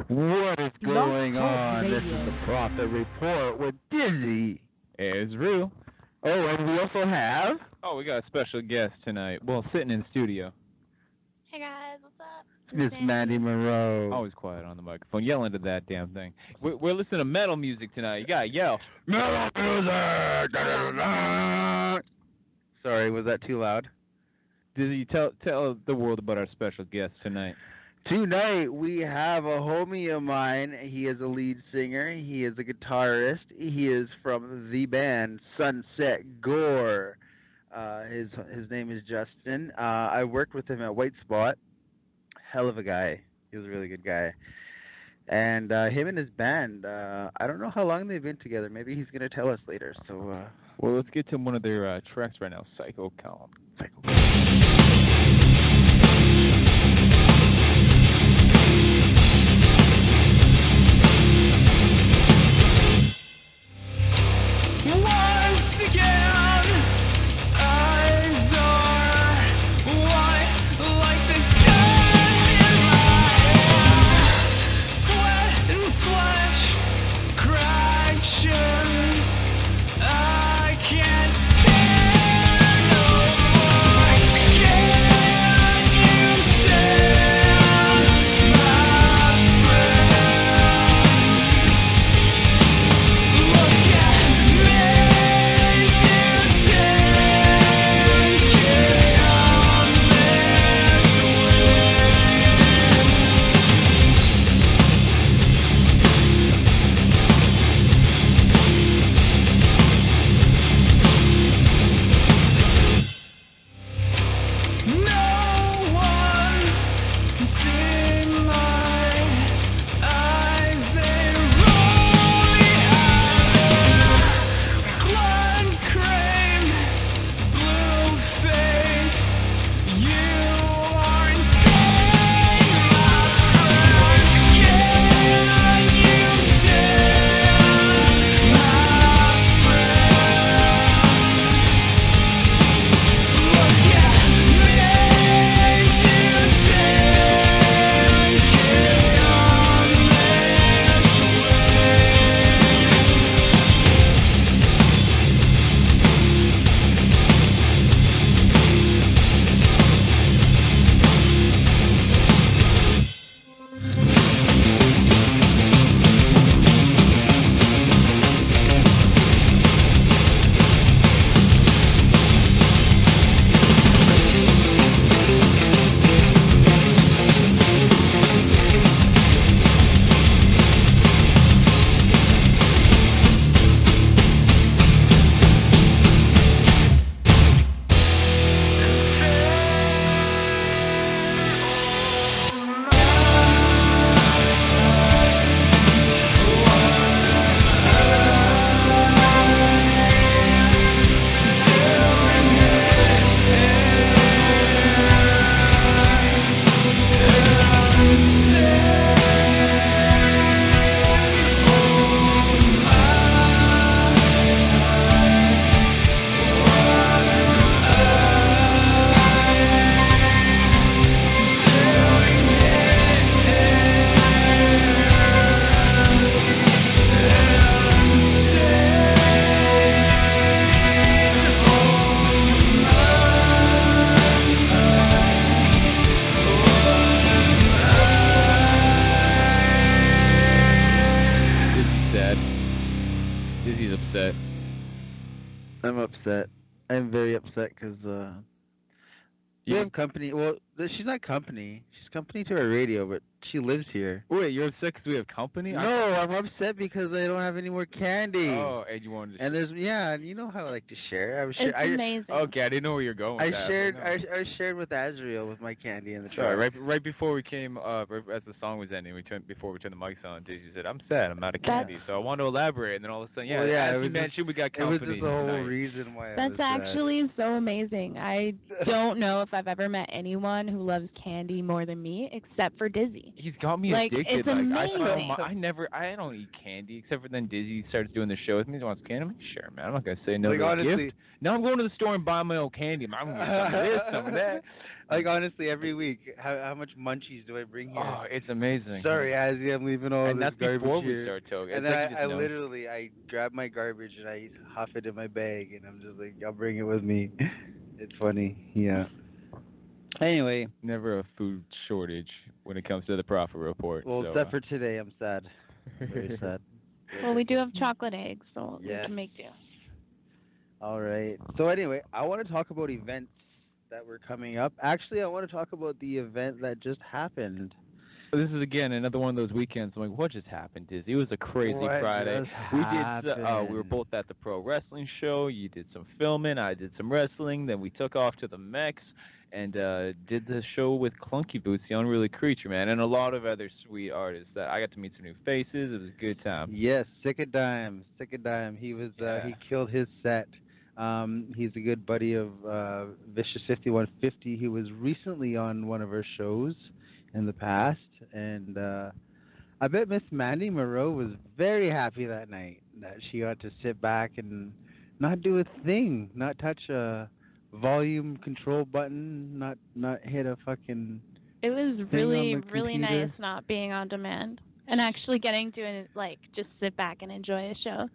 What is going on? This Radio. is the Prophet Report with Dizzy. It's real. Oh, and we also have... Oh, we got a special guest tonight. Well, sitting in the studio. Hey guys, what's up? Miss Mandy Monroe. Always quiet on the microphone. Yell into that damn thing. We're listening to metal music tonight. You gotta yell. Metal music! Sorry, was that too loud? Dizzy, tell the world about our special guest tonight. Tonight, we have a homie of mine. He is a lead singer. He is a guitarist. He is from the band Sunset Gore. His name is Justin. I worked with him at White Spot. Hell of a guy. He was a really good guy. And him and his band, I don't know how long they've been together. Maybe he's going to tell us later. So, well, let's get to one of their tracks right now, Psycho Calm. I'm upset. I'm very upset because we have company. Well, she's not company. She's company to our radio, but she lives here. Wait, you're upset because we have company? No, I'm upset because I don't have any more candy. Oh, and you wanted to and there's you know how I like to share. It's amazing. Okay, I didn't know where you're going with that. I shared with Azriel with my candy in the truck. Right before we came up, as the song was ending, before we turned the mics on, Daisy said, "I'm sad, I'm out of candy." So I wanted to elaborate, and then all of a sudden, as you mentioned, we got company. It was just the whole reason why. That's actually so amazing. I don't know if I've ever met anyone who loves candy more than me, except for Dizzy. candy. He's got me like, addicted. It's amazing. I don't eat candy except for then Dizzy starts doing the show with me. He wants candy. I'm like, sure, man. I'm not gonna say no like, to a honestly, gift. Now I'm going to the store and buying my own candy. I'm gonna get some of this, some of that. Like, honestly, every week, how much munchies do I bring here? Oh, it's amazing. Sorry, Azzy, I'm leaving all and this that's garbage before here. we start talking. And it's then like I literally, I grab my garbage and I huff it in my bag, and I'm just like, I'll bring it with me. It's funny, yeah. Anyway. Never a food shortage when it comes to the profit report. Well, so, except for today, I'm sad. Very sad. Well, we do have chocolate eggs, so we Yes. can make do. All right. So anyway, I want to talk about events that were coming up. Actually, I want to talk about the event that just happened. This is again another one of those weekends. I'm like, what just happened, Dizzy? It was a crazy Friday. We were both at the pro wrestling show. You did some filming. I did some wrestling. Then we took off to the Mex and did the show with Clunky Boots, the Unruly Creature, man, and a lot of other sweet artists. That I got to meet some new faces. It was a good time. Yes, Sick a Dime. He was he killed his set. He's a good buddy of Vicious 5150. He was recently on one of our shows in the past, and I bet Miss Mandy Moreau was very happy that night that she got to sit back and not do a thing, not touch a volume control button, not hit a fucking. It was really nice not being on demand and actually getting to just sit back and enjoy a show.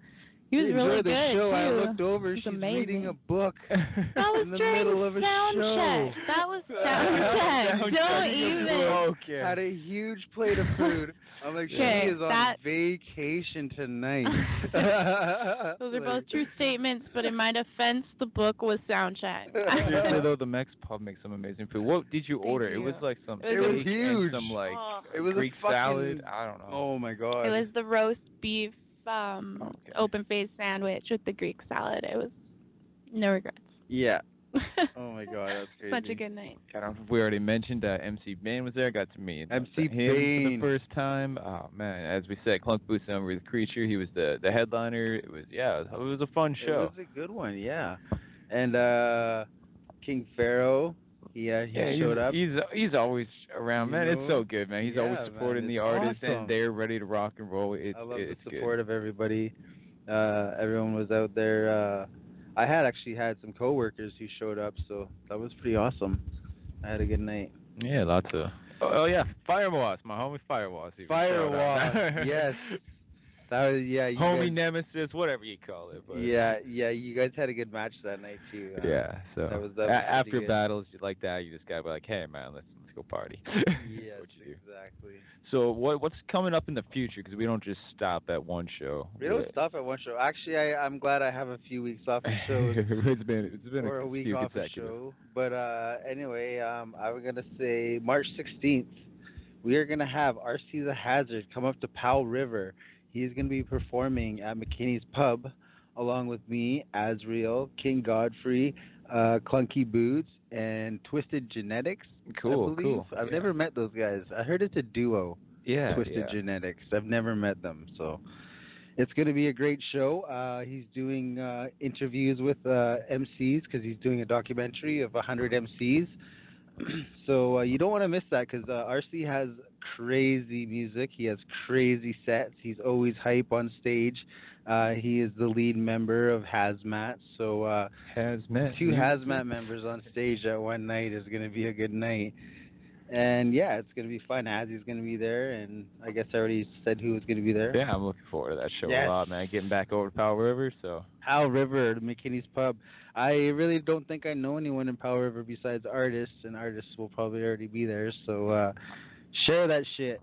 He was really good, show. too. I looked over. She's amazing. reading a book that was in the during middle of a sound show. check. That was sound check. Don't even. Okay. Had a huge plate of food. I'm like, she is on vacation tonight. Those are both true statements, but in my defense, the book was sound check. Seriously though, the Mex pub makes some amazing food. What did you order? It was like some. It was huge. And some it was Greek a fucking salad. I don't know. Oh my god. It was the roast beef open faced sandwich with the Greek salad. It was no regrets. Yeah. Oh my god, that's crazy. Such a good night. We already mentioned MC Bane was there. Got to meet MC Bane for the first time. Oh man, as we said, Clunk Boots Number the Creature. He was the headliner. It was a fun show. It was a good one, yeah. And King Pharaoh. He showed up. He's always around, man. It's so good, man. He's always supporting the artists, and they're ready to rock and roll. I love the support of everybody. Everyone was out there. I actually had some coworkers who showed up, so that was pretty awesome. I had a good night. Yeah, lots of. Oh yeah, Firewalls, my homie Firewalls. Firewalls, yes. That was homie nemesis, whatever you call it. But. Yeah. You guys had a good match that night too. So that was after battles like that, you just gotta be like, hey man, let's go party. Yes, exactly. So what's coming up in the future? Because we don't just stop at one show. We don't stop at one show. Actually, I'm glad I have a few weeks off of shows. it's been or a week off of show. But anyway, I'm gonna say March 16th, we are gonna have RC the Hazard come up to Powell River. He's going to be performing at McKinney's Pub along with me, Azriel, King Godfrey, Clunky Boots, and Twisted Genetics. Cool. I've never met those guys. I heard it's a duo, Twisted yeah. Genetics. I've never met them, so it's going to be a great show. He's doing interviews with MCs because he's doing a documentary of 100 MCs. So you don't want to miss that because RC has crazy music. He has crazy sets. He's always hype on stage. He is the lead member of Hazmat. So Hazmat. Two Hazmat members on stage at one night is going to be a good night. And yeah, it's going to be fun. Azzy's going to be there, and I guess I already said who was going to be there. Yeah, I'm looking forward to that show a lot, man. Getting back over to Powell River, so. Powell River, McKinney's Pub. I really don't think I know anyone in Powell River besides artists, and artists will probably already be there. So share that shit.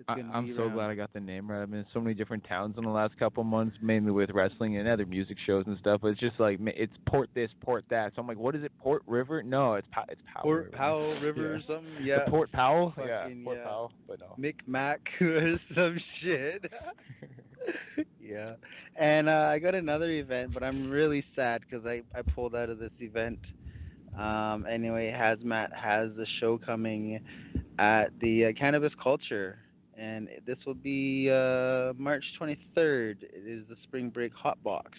I'm so glad I got the name right. I've been in so many different towns in the last couple months, mainly with wrestling and other music shows and stuff. But it's just like it's Port this, Port that. So I'm like, what is it? Port River? No, it's Powell River. Powell River or something. Yeah. The Port Powell. Port Powell. But no. Micmac or some shit. Yeah. And I got another event, but I'm really sad because I pulled out of this event. Anyway, Hazmat has a show coming at the Cannabis Culture. And this will be March 23rd. It is the Spring Break Hot Box.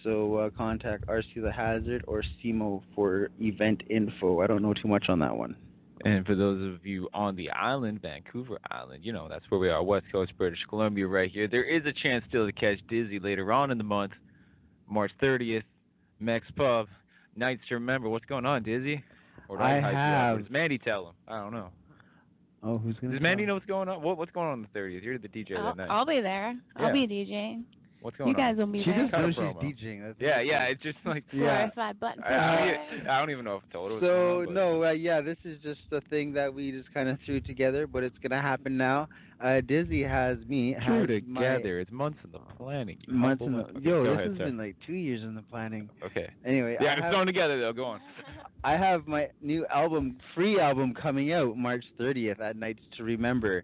So contact RC The Hazard or SEMO for event info. I don't know too much on that one. And for those of you on the island, Vancouver Island, that's where we are, West Coast, British Columbia, right here. There is a chance still to catch Dizzy later on in the month, March 30th, Mex Pub, Nights to Remember. What's going on, Dizzy? Or does Mandy tell him? I don't know. Oh, who's going to Does Mandy know what's going on? What's going on the 30th? You're the DJ that night. I'll be there. I'll be DJing. What's going on? You guys will be there. She just knows she's DJing. That's it's just like glorified button. I don't even know if I told her. This is just a thing that we just kind of threw together, but it's gonna happen now. Dizzy has me. It's months in the planning. This has been like 2 years in the planning. Okay. Anyway, it's thrown together though. Go on. I have my new free album coming out March 30th at Nights to Remember.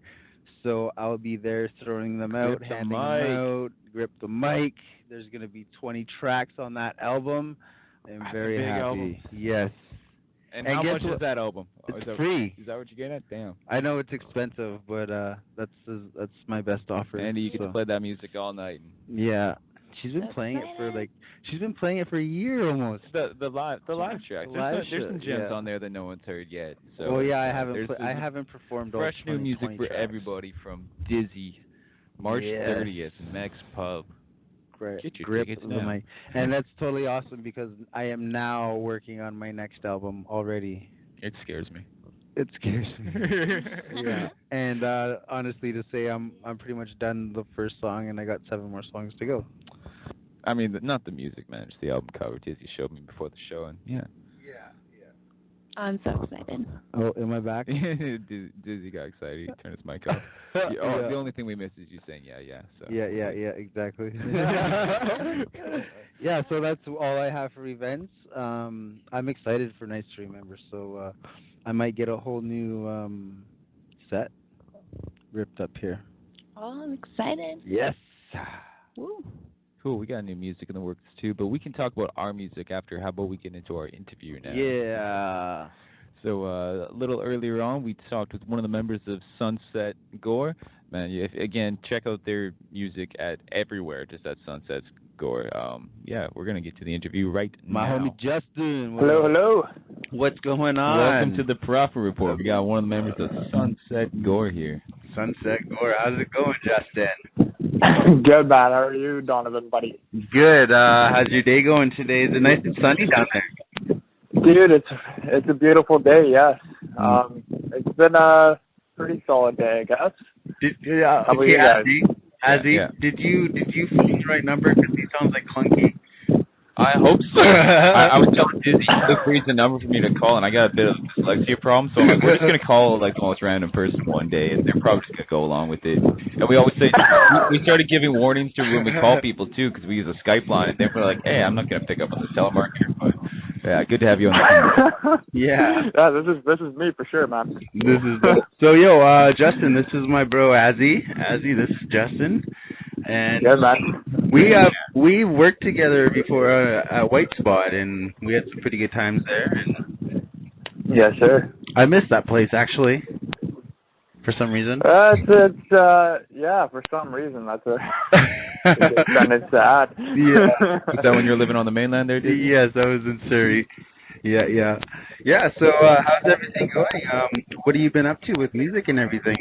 So I'll be there throwing them out, handing them out, grip the mic. There's going to be 20 tracks on that album. I'm very happy. Album. Yes. And how much is that album? It's free. Is that what you get at? Damn. I know it's expensive, but that's my best offer. Andy, you get to play that music all night. Yeah. She's been playing it for a year almost. The live track. There's some gems on there that no one's heard yet. So I haven't performed all fresh new music for everybody from Dizzy, March 30th, Mex Pub. Get your grip the mic. And that's totally awesome because I am now working on my next album already. It scares me. It scares me. Yeah. And honestly, to say I'm pretty much done the first song, and I got 7 more songs to go. I mean, not the music, man. Just the album cover. Dizzy showed me before the show, and yeah. I'm so excited. Oh, am I back? Dizzy got excited. He turned his mic off. The only thing we missed is you saying yeah. So. Yeah, exactly. Yeah, so that's all I have for events. I'm excited for Nights to Remember, so I might get a whole new set ripped up here. Oh, I'm excited. Yes. Woo. Cool, we got new music in the works too, but we can talk about our music after. How about we get into our interview now? Yeah. So a little earlier on, we talked with one of the members of Sunset, Gore. Man, again, check out their music at everywhere, just at Sunset Gore. We're going to get to the interview right now. My homie Justin. Hello. What's going on? Welcome to the Profit Report. We got one of the members of Sunset Gore here. Sunset Gore. How's it going, Justin? Good, man. How are you, Donovan, buddy? Good. How's your day going today? Is it nice and sunny down there? Dude, it's a beautiful day, yes. It's been a pretty solid day, I guess. How about you guys? Did you phone the right number? Because he sounds like clunky. I hope so. I was telling Dizzy, he reads the number for me to call, and I got a bit of a dyslexia problem, so I'm like, we're just going to call like the most random person one day, and they're probably just going to go along with it. And we always say, we started giving warnings to when we call people, too, because we use a Skype line, and they were like, hey, I'm not going to pick up on the telemarketer, but yeah, good to have you on the team. Yeah, this is me for sure, man. So, Justin, this is my bro, Azzy. This is Justin. And good, man. We worked together before at White Spot, and we had some pretty good times there. And yes, sir. I miss that place, actually, for some reason. For some reason, that's it's sad. Yeah. Is that when you were living on the mainland there, dude? Yes, I was in Surrey. Yeah. So, how's everything going? What have you been up to with music and everything?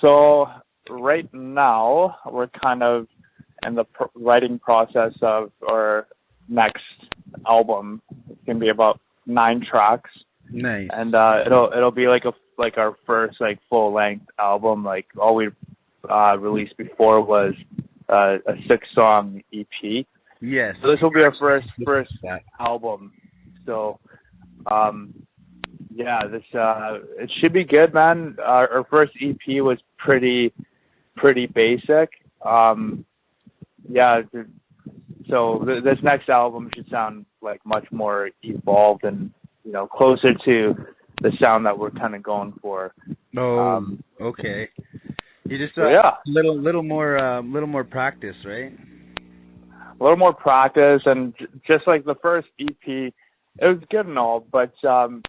So, right now, we're kind of in the writing process of our next album. It's gonna be about 9 tracks. Nice. And it'll be like our first full length album. Like all we released before was a 6-song EP. Yes. So this will be our first album. So this it should be good, man. Our first EP was pretty basic. So this next album should sound like much more evolved and closer to the sound that we're kind of going for. Okay. You just little more practice, right? A little more practice, and just like the first EP, it was good and all, but that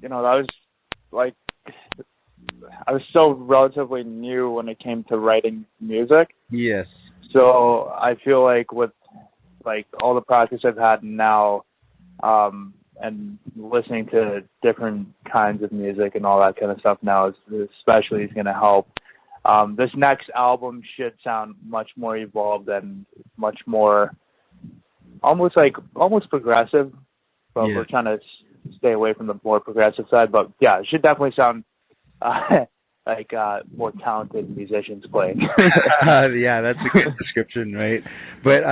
was like I was still relatively new when it came to writing music. Yes. So I feel like with all the practice I've had now, and listening to different kinds of music and all that kind of stuff now especially is going to help. This next album should sound much more evolved and much more almost progressive, but we're trying to stay away from the more progressive side. But yeah, it should definitely sound like more talented musicians playing. Yeah, that's a good description, right? But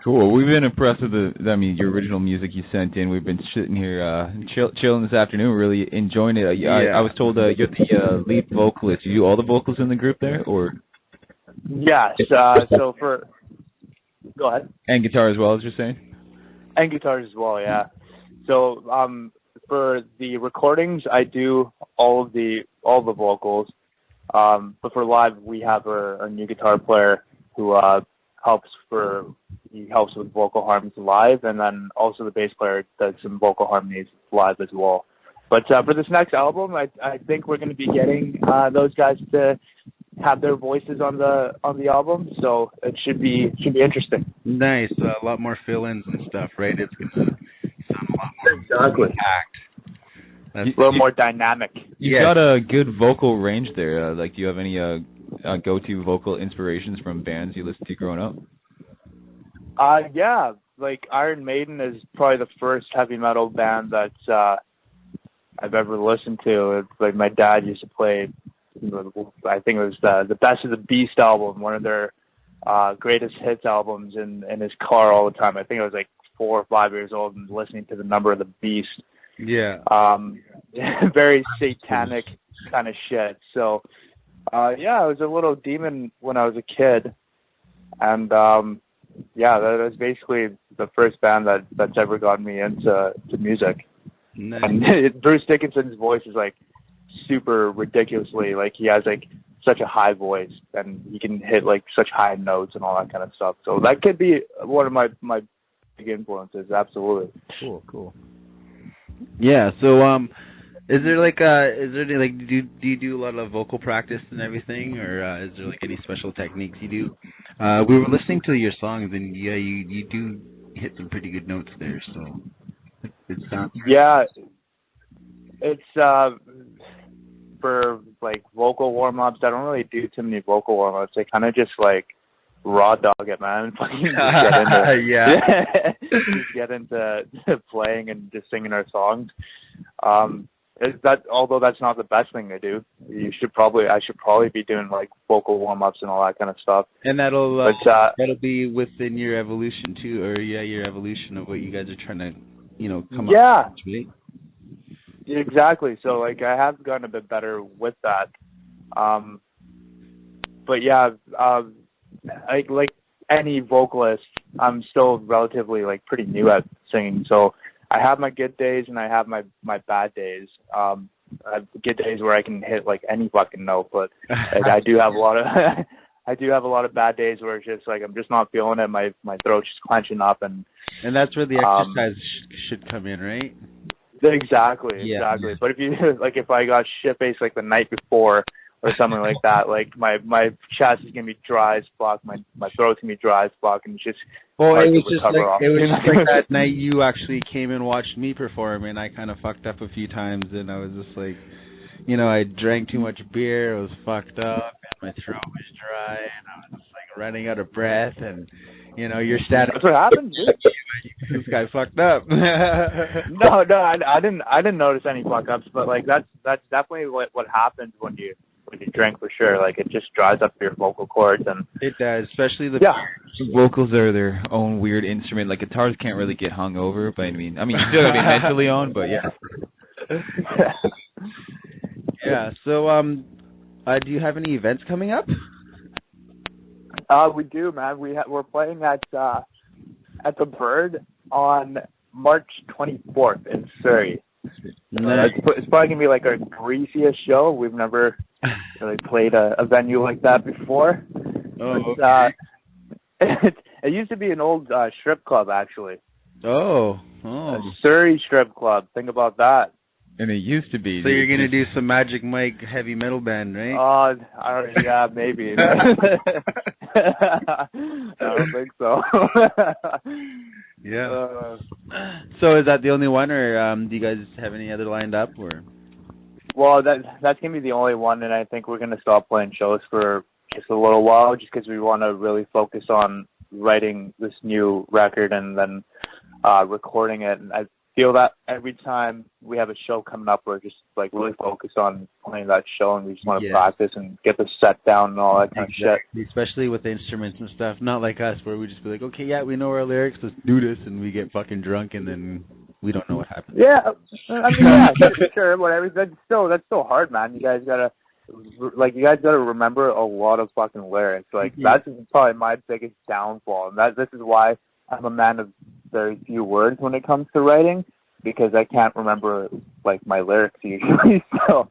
cool. We've been impressed with your original music you sent in. We've been sitting here chilling this afternoon, really enjoying it. I was told you're the lead vocalist. You do all the vocals in the group there, or? Yes. So go ahead. And guitar as well, as you're saying. And guitars as well, yeah. So for the recordings, I do all the vocals. But for live, we have our new guitar player who helps with vocal harmonies live, and then also the bass player does some vocal harmonies live as well. But for this next album, I think we're going to be getting those guys to have their voices on the album, so it should be interesting. Nice, a lot more fill-ins and stuff, right? It's going to sound a lot more packed. A little more dynamic. You got a good vocal range there. Do you have any go-to vocal inspirations from bands you listened to growing up? Yeah, Iron Maiden is probably the first heavy metal band that I've ever listened to. It's my dad used to play. I think it was the Best of the Beast album, one of their greatest hits albums, in his car all the time. I think I was 4 or 5 years old and listening to the Number of the Beast. Yeah. Very satanic kind of shit. So, I was a little demon when I was a kid, and that was basically the first band that's ever gotten me into music. Nice. And Bruce Dickinson's voice is super ridiculously, he has such a high voice, and he can hit such high notes and all that kind of stuff. So that could be one of my big influences. Absolutely. Cool. Yeah. So is there do you do a lot of vocal practice and everything, or is there any special techniques you do? We were listening to your songs, and you do hit some pretty good notes there. So it sounds. Yeah. It's for vocal warm-ups, I don't really do too many vocal warm-ups. I kind of just raw dog it, man. Just get into playing and just singing our songs. Although that's not the best thing to do. I should probably be doing vocal warm-ups and all that kind of stuff. And that'll be within your evolution too, or your evolution of what you guys are trying to come up with, right? Exactly. So I have gotten a bit better with that. But yeah, like any vocalist, I'm still relatively pretty new at singing. So I have my good days and I have my bad days. I have good days where I can hit any fucking note, but I do have a lot of bad days where it's just I'm just not feeling it. My throat's just clenching up, and that's where the exercise should come in, right? Exactly. But if you if I got shit faced the night before or something like that, my chest is gonna be dry as fuck, my throat's gonna be dry as fuck, and it's just it was just like that night you actually came and watched me perform, and I kind of fucked up a few times, and I was just I drank too much beer, I was fucked up, and my throat was dry, and I was just running out of breath, and your status. That's what happened, dude. This guy fucked up. No, I didn't notice any fuck ups, but that's definitely what happens when you drink, for sure. It just dries up your vocal cords, and it does, especially the vocals are their own weird instrument. Guitars can't really get hung over, but I mean you still gotta be mentally on, but yeah. Yeah. So do you have any events coming up? We do, man. We're playing at the Bird on March 24th in Surrey. It's probably gonna be our greasiest show. We've never really played a venue like that before. Oh, okay. It used to be an old strip club, actually. Oh. A Surrey strip club. Think about that. And it used to be. So you're gonna do some Magic Mike heavy metal band, right? Yeah, maybe. I don't think so. Yeah. So is that the only one, or do you guys have any other lined up, or? Well, that's gonna be the only one, and I think we're gonna stop playing shows for just a little while, just because we want to really focus on writing this new record and then recording it. And I feel that every time we have a show coming up, we're just like really focused on playing that show, and we just want to practice and get the set down and all that kind of shit. Especially with the instruments and stuff. Not like us, where we just be like, okay, yeah, we know our lyrics, let's do this, and we get fucking drunk, and then we don't know what happened. Yeah, I mean, yeah, sure, whatever. That's still hard, man. You guys gotta remember a lot of fucking lyrics. Like that's probably my biggest downfall, and this is why I'm a man of very few words when it comes to writing, because I can't remember like my lyrics usually. So,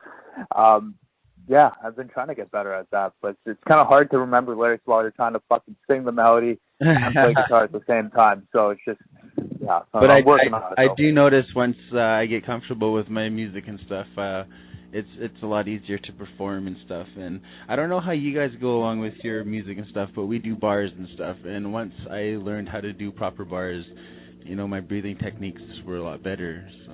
yeah, I've been trying to get better at that, but it's kind of hard to remember lyrics while you're trying to fucking sing the melody and play guitar at the same time. So it's just, yeah. But I do notice once I get comfortable with my music and stuff, it's a lot easier to perform and stuff. And I don't know how you guys go along with your music and stuff, but we do bars and stuff. And once I learned how to do proper bars, my breathing techniques were a lot better. So,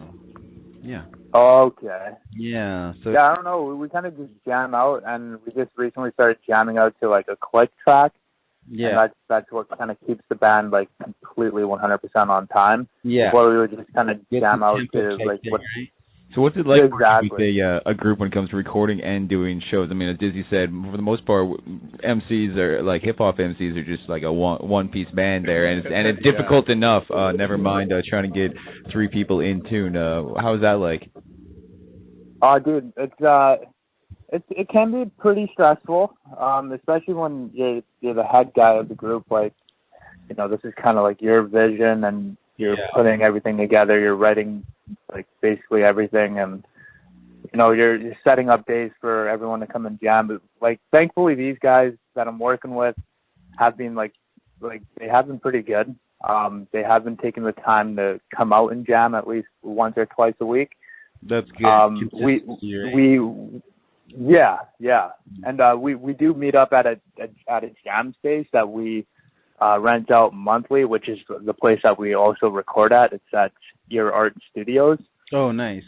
yeah. Okay. Yeah. So yeah, I don't know. We kind of just jam out, and we just recently started jamming out to like a click track. Yeah. And that's what kind of keeps the band like completely 100% on time. Yeah. Before we would just kind of jam out to like what. Right? So what's it like working with a group when it comes to recording and doing shows? I mean, as Dizzy said, for the most part, MCs are like hip hop MCs are just like a one piece band there, and it's difficult enough. Never mind trying to get 3 people in tune. How is that like? Dude, it can be pretty stressful, especially when you're the head guy of the group. Like, this is kind of like your vision, and you're putting everything together. You're writing like basically everything, and you're setting up days for everyone to come and jam. But like, thankfully, these guys that I'm working with have been like they have been pretty good. They have been taking the time to come out and jam at least once or twice a week. That's good. And we do meet up at a jam space that we rent out monthly, which is the place that we also record at. It's at Your Art Studios. Oh, nice.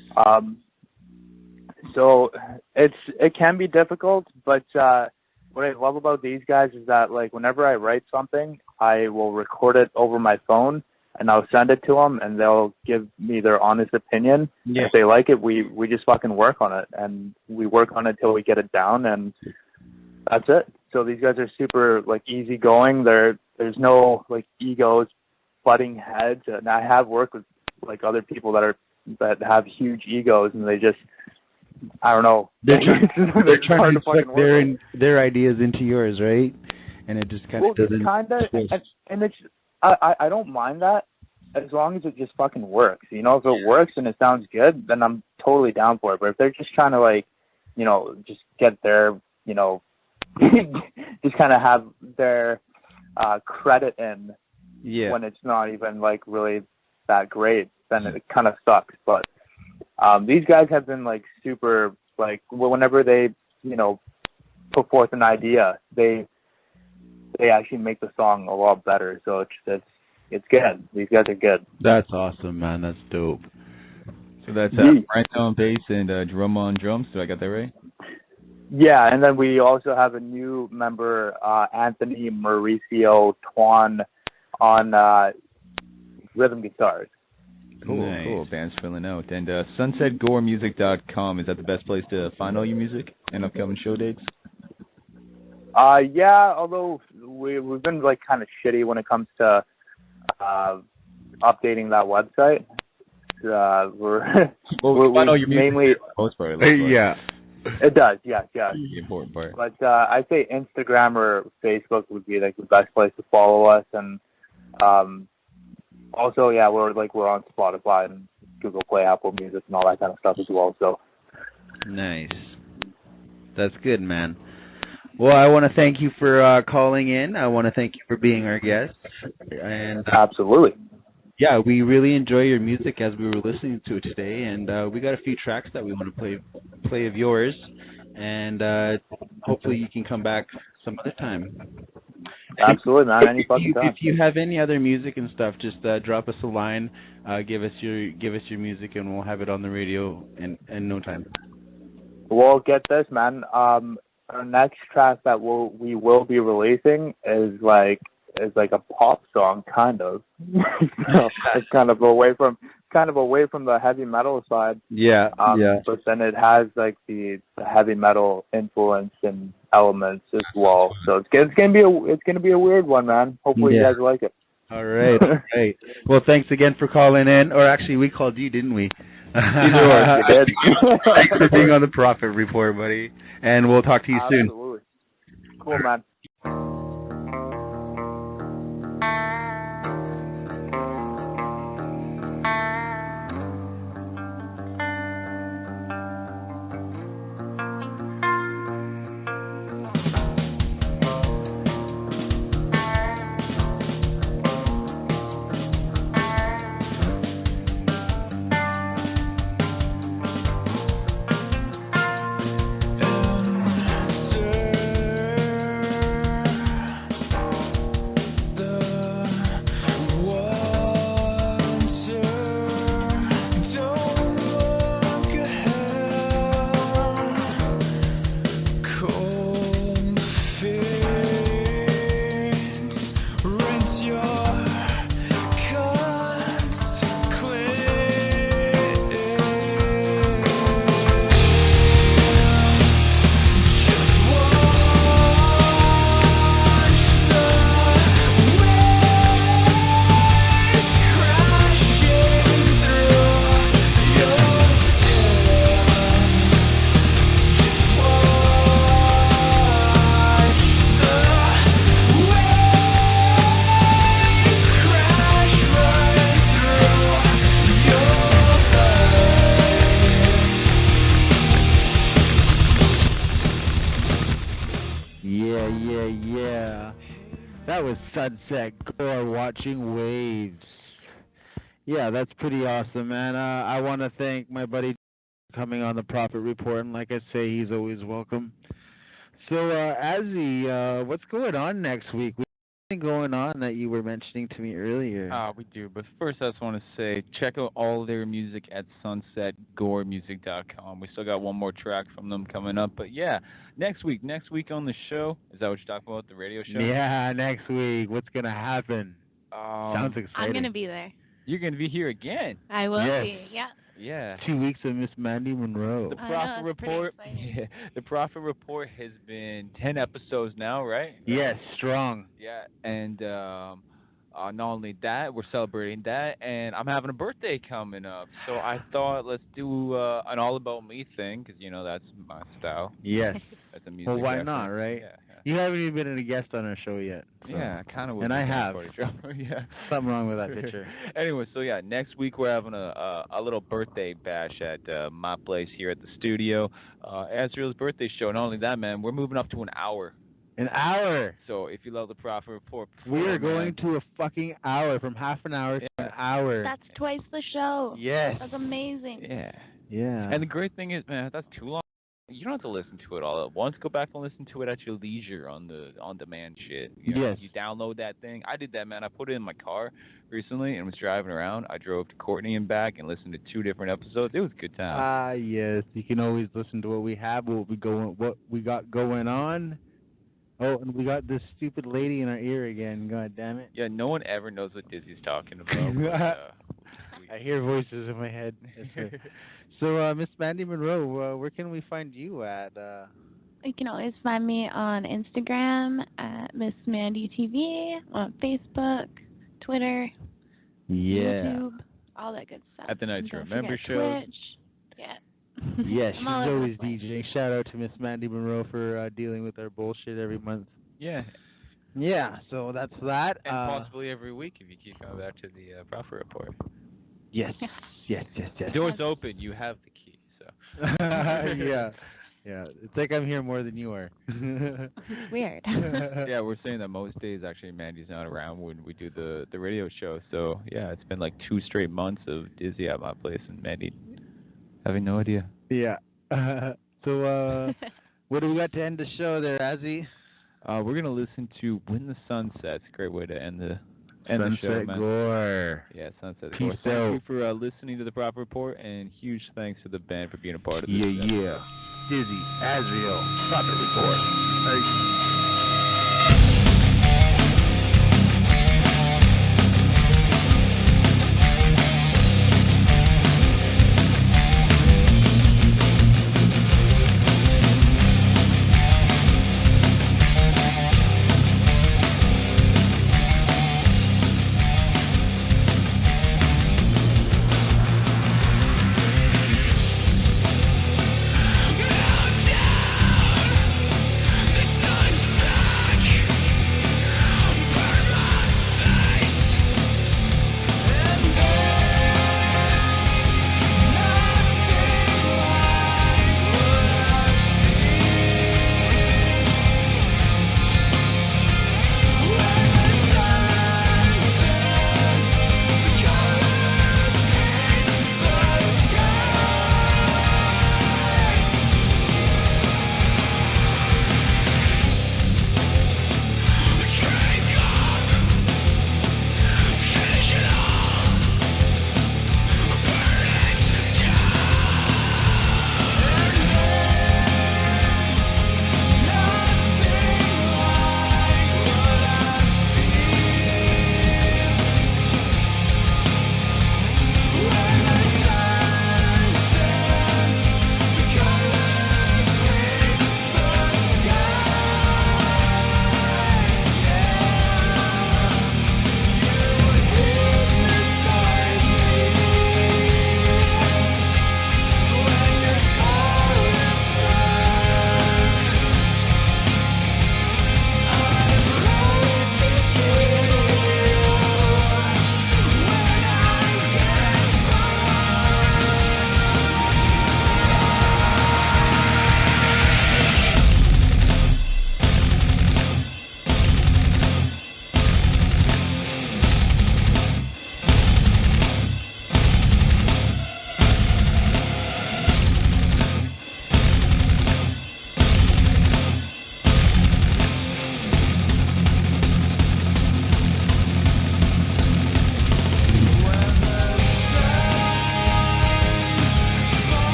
So it can be difficult, but what I love about these guys is that like whenever I write something, I will record it over my phone and I'll send it to them, and they'll give me their honest opinion. Yeah. If they like it, we just fucking work on it, and we work on it till we get it down, and that's it. So these guys are super like easygoing. There's no like egos butting heads, and I have worked with like other people that have huge egos, and they just, I don't know. They're trying to fuck their ideas into yours, right? And it just kind of doesn't. And it's I don't mind that as long as it just fucking works. If it works and it sounds good, then I'm totally down for it. But if they're just trying to like, just get their, just kind of have their credit in when it's not even like really that great, then it kind of sucks. But these guys have been like super, like whenever they put forth an idea, they actually make the song a lot better. So it's good. These guys are good. That's awesome, man. That's dope. So that's Brent on bass and Drum on drums. Do I got that right? Yeah, and then we also have a new member, Anthony Mauricio Tuan, on rhythm guitars. Cool, nice. Cool. Band's filling out. And sunsetgoremusic.com, is that the best place to find all your music and upcoming show dates? Yeah, although we've been like kind of shitty when it comes to updating that website. We're mainly most part. Yeah. It does, yeah. The important part. But I'd say Instagram or Facebook would be like the best place to follow us, and also we're on Spotify and Google Play, Apple Music, and all that kind of stuff as well. So nice. That's good, man. Well, I want to thank you for calling in. I want to thank you for being our guest. And absolutely. Yeah, we really enjoy your music as we were listening to it today, and we got a few tracks that we want to play of yours, and hopefully you can come back some other time. Absolutely, man. Any fucking time. If you have any other music and stuff, just drop us a line. Give us your music, and we'll have it on the radio in no time. Well, get this, man. Our next track that we will be releasing is like a pop song, kind of. So it's kind of away from the heavy metal side. Yeah. But then it has like the heavy metal influence and elements as well. So it's gonna be a weird one, man. Hopefully you guys like it. All right. Great. Well, thanks again for calling in. Or actually, we called you, didn't we? You did. Thanks for being on the Profit Report, buddy. And we'll talk to you soon. Absolutely. Cool, man. That was Sunset Gore watching waves. Yeah, that's pretty awesome, man. I want to thank my buddy coming on the Profit Report, and like I say, he's always welcome. So, Azzy, what's going on next week? What's going on that you were mentioning to me earlier? We do, but first I just want to say, check out all their music at sunsetgoremusic.com. We still got one more track from them coming up, but yeah, next week on the show, is that what you're talking about, the radio show? Yeah, next week. What's going to happen? Sounds exciting. I'm going to be there. You're going to be here again. I will be, yeah. Yeah. 2 weeks of Miss Mandy Monroe. The Profit Report. Yeah, the Profit Report has been 10 episodes now, right? Yes, strong. Yeah, and not only that, we're celebrating that, and I'm having a birthday coming up. So I thought let's do an all about me thing, because that's my style. Yes. That's a music. Well, why reference. not, right? Yeah. You haven't even been a guest on our show yet. So. Yeah, I kind of. And I have. Yeah. Something wrong with that picture. Anyway, so yeah, next week we're having a little birthday bash at my place here at the studio. Azriel's birthday show. Not only that, man, we're moving up to an hour. An hour. So if you love the Profit Report, we are going to a fucking hour, from half an hour to an hour. That's twice the show. Yes. That's amazing. Yeah. Yeah. And the great thing is, man, that's too long. You don't have to listen to it all at once. Go back and listen to it at your leisure on the on-demand shit. Yes. You download that thing. I did that, man. I put it in my car recently and was driving around. I drove to Courtney and back and listened to 2 different episodes. It was a good time. Yes. You can always listen to what we have, what we got going on. Oh, and we got this stupid lady in our ear again. God damn it. Yeah, no one ever knows what Dizzy's talking about. I hear voices in my head. So, Miss Mandy Monroe, where can we find you at? You can always find me on Instagram at Miss Mandy TV, on Facebook, Twitter, YouTube, all that good stuff. At the Nights You Remember show. Twitch. Yeah. Yes, she's always DJing. Shout out to Miss Mandy Monroe for dealing with our bullshit every month. Yeah. Yeah, so that's that. And possibly every week if you keep coming back to the Profit Report. Yes. The door's open. You have the key. So. Yeah. It's like I'm here more than you are. Weird. Yeah, we're saying that most days actually Mandy's not around when we do the radio show. So yeah, it's been like 2 straight months of Dizzy at my place and Mandy having no idea. Yeah. So what do we got to end the show there, Azzy? We're gonna listen to "When the Sun Sets." Great way to end the show, man. Gore. Yeah, Sunset Peace Gore. out. Thank you for listening to the Prop Report, and huge thanks to the band for being a part of this. Yeah. Dizzy, Azrael, Prop Report. Hey.